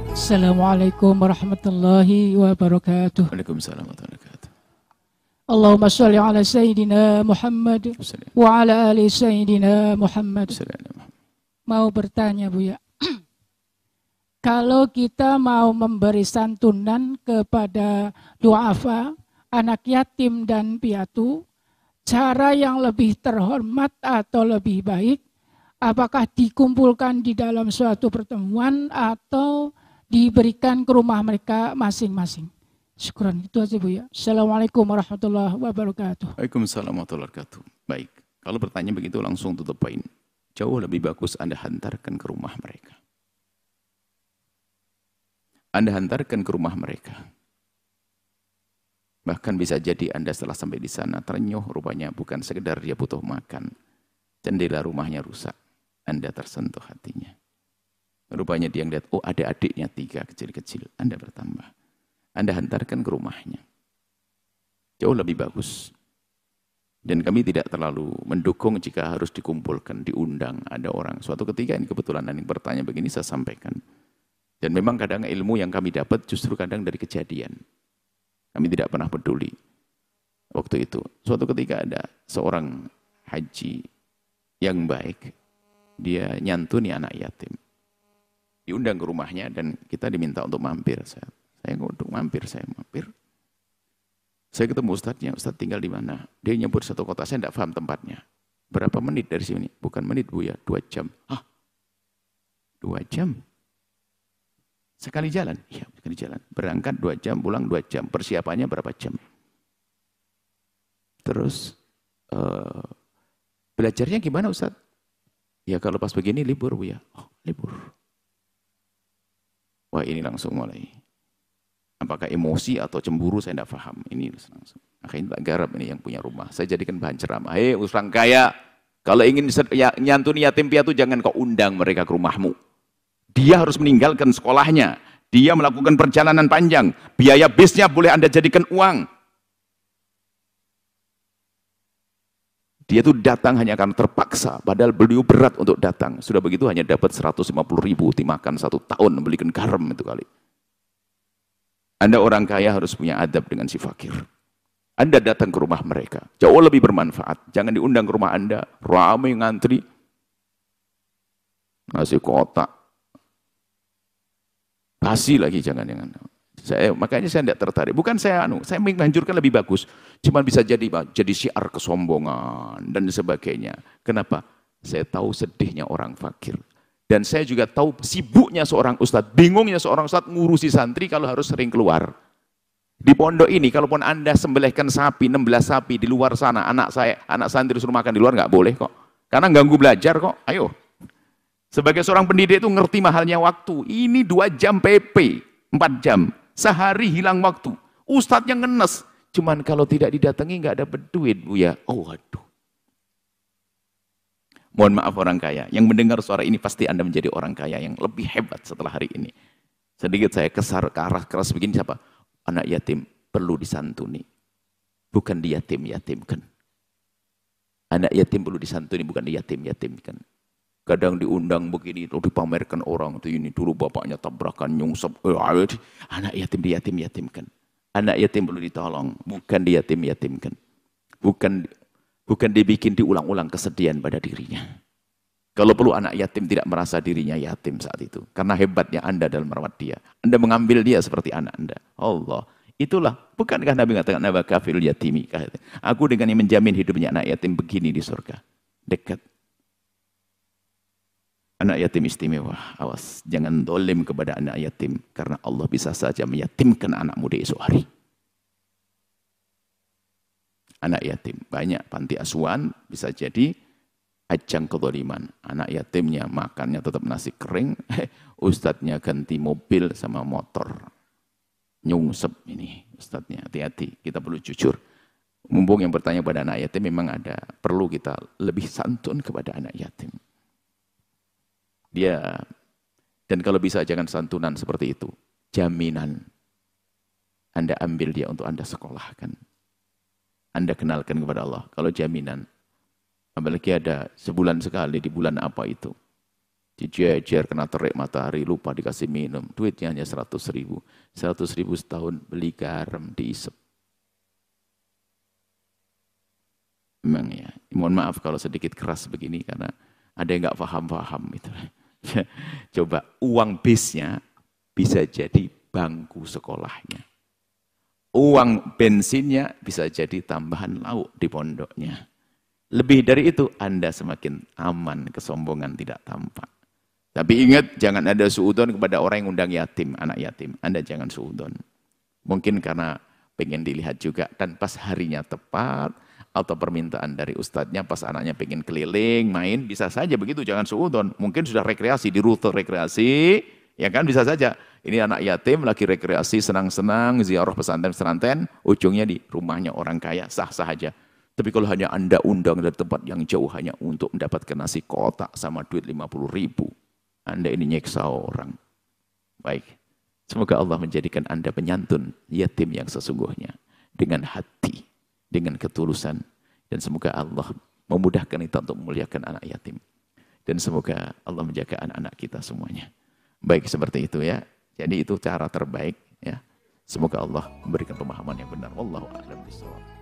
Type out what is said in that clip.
Assalamualaikum warahmatullahi wabarakatuh. Waalaikumsalam warahmatullahi wabarakatuh. Allahumma sholli ala Sayyidina Muhammad wa ala ali Sayyidina Muhammad. Mau bertanya Buya, kalau kita mau memberi santunan kepada duafa, anak yatim dan piatu, cara yang lebih terhormat atau lebih baik, apakah dikumpulkan di dalam suatu pertemuan atau diberikan ke rumah mereka masing-masing? Syukran, itu aja Bu ya. Assalamualaikum warahmatullahi wabarakatuh. Waalaikumsalam warahmatullahi wabarakatuh. Baik, kalau bertanya begitu langsung tutup poin. Jauh lebih bagus Anda hantarkan ke rumah mereka. Anda hantarkan ke rumah mereka. Bahkan bisa jadi Anda setelah sampai di sana terenyuh rupanya bukan sekedar dia butuh makan. Jendela rumahnya rusak. Anda tersentuh hatinya. Rupanya dia ngeliat, oh ada adiknya 3 kecil-kecil. Anda bertambah. Anda hantarkan ke rumahnya. Jauh lebih bagus. Dan kami tidak terlalu mendukung jika harus dikumpulkan, diundang. Ada orang. Suatu ketika ini kebetulan yang bertanya begini saya sampaikan. Dan memang kadang ilmu yang kami dapat justru kadang dari kejadian. Kami tidak pernah peduli. Waktu itu. Suatu ketika ada seorang haji yang baik. Dia nyantuni anak yatim. Diundang ke rumahnya dan kita diminta untuk mampir. Saya mampir. Saya ketemu ustadznya, ustadz tinggal di mana? Dia nyebut satu kota, saya tidak paham tempatnya. Berapa menit dari sini? Bukan menit Bu ya, 2 jam. Hah? 2 jam? Sekali jalan? Iya, sekali jalan. Berangkat 2 jam, pulang 2 jam. Persiapannya berapa jam? Terus, belajarnya gimana ustadz? Ya kalau pas begini libur Bu ya. Oh, libur. Wah ini langsung mulai. Apakah emosi atau cemburu saya tidak paham. Ini langsung. Akhirnya tak garap ini yang punya rumah. Saya jadikan bahan ceramah. Hei orang kaya, kalau ingin nyantuni yatim piatu jangan kau undang mereka ke rumahmu. Dia harus meninggalkan sekolahnya. Dia melakukan perjalanan panjang. Biaya bisnya boleh Anda jadikan uang. Dia tuh datang hanya karena terpaksa, padahal beliau berat untuk datang. Sudah begitu hanya dapat 150.000, dimakan 1 tahun, belikan garam itu kali. Anda orang kaya harus punya adab dengan si fakir. Anda datang ke rumah mereka, jauh lebih bermanfaat. Jangan diundang ke rumah Anda, ramai ngantri. Nasi kotak. Basi lagi, jangan-jangan. Makanya saya tidak tertarik. Bukan saya menganjurkan lebih bagus. Cuma bisa jadi syiar kesombongan dan sebagainya. Kenapa? Saya tahu sedihnya orang fakir. Dan saya juga tahu sibuknya seorang ustadz, bingungnya seorang ustadz ngurusi santri kalau harus sering keluar. Di pondok ini, kalaupun Anda sembelihkan sapi, 16 sapi di luar sana, anak santri suruh makan di luar nggak boleh kok. Karena ganggu belajar kok. Ayo. Sebagai seorang pendidik itu ngerti mahalnya waktu. Ini 2 jam PP, 4 jam. Sehari hilang waktu. Ustadz yang ngenes. Cuman kalau tidak didatangi nggak dapat duit Bu ya. Oh aduh. Mohon maaf orang kaya. Yang mendengar suara ini pasti Anda menjadi orang kaya yang lebih hebat setelah hari ini. Sedikit saya kesar ke arah keras begini siapa? Anak yatim perlu disantuni. Bukan diyatim-yatimkan. Anak yatim perlu disantuni, bukan diyatim-yatimkan. Kadang diundang begini, dipamerkan orang itu ini dulu bapaknya tabrakan nyungsep. Anak yatim diyatim-yatimkan. Anak yatim perlu ditolong, bukan diyatim-yatimkan. Bukan dibikin diulang-ulang kesedihan pada dirinya. Kalau perlu anak yatim tidak merasa dirinya yatim saat itu. Karena hebatnya Anda dalam merawat dia. Anda mengambil dia seperti anak Anda. Allah. Itulah. Bukankah Nabi mengatakan, Nabi kafirul yatimi. Aku dengan yang menjamin hidupnya anak yatim begini di surga. Dekat. Anak yatim istimewa. Awas. Jangan dolim kepada anak yatim. Karena Allah bisa saja meyatimkan anakmu di esok hari. Anak yatim. Banyak panti asuhan bisa jadi ajang kezaliman. Anak yatimnya makannya tetap nasi kering. Ustadznya ganti mobil sama motor. Nyungsep ini ustadznya. Hati-hati. Kita perlu jujur. Mumpung yang bertanya pada anak yatim memang ada. Perlu kita lebih santun kepada anak yatim. Dan kalau bisa jangan santunan seperti itu. Jaminan. Anda ambil dia untuk Anda sekolahkan. Anda kenalkan kepada Allah. Kalau jaminan. Apalagi ada sebulan sekali di bulan apa itu. Dijejer, kena terik matahari, lupa dikasih minum. Duitnya hanya 100.000. 100.000 setahun beli garam diisep. Memang ya, mohon maaf kalau sedikit keras begini karena ada yang nggak paham-paham itu. Coba uang bisnya bisa jadi bangku sekolahnya. Uang bensinnya bisa jadi tambahan lauk di pondoknya. Lebih dari itu, Anda semakin aman, kesombongan tidak tampak. Tapi ingat, jangan ada suudon kepada orang yang undang yatim, anak yatim. Anda jangan suudon. Mungkin karena pengen dilihat juga, dan pas harinya tepat, atau permintaan dari ustadznya, pas anaknya pengen keliling, main, bisa saja begitu, jangan suudon. Mungkin sudah rekreasi, di rute rekreasi, ya kan, bisa saja. Ini anak yatim, lagi rekreasi, senang-senang, ziarah pesantren-pesantren, ujungnya di rumahnya orang kaya, sah-sah aja. Tapi kalau hanya Anda undang dari tempat yang jauh hanya untuk mendapatkan nasi kotak sama duit 50.000, Anda ini nyeksa orang. Baik, semoga Allah menjadikan Anda penyantun yatim yang sesungguhnya. Dengan hati, dengan ketulusan. Dan semoga Allah memudahkan kita untuk memuliakan anak yatim. Dan semoga Allah menjaga anak-anak kita semuanya. Baik, seperti itu ya. Jadi itu cara terbaik ya. Semoga Allah memberikan pemahaman yang benar. Wallahu a'lam bishawab.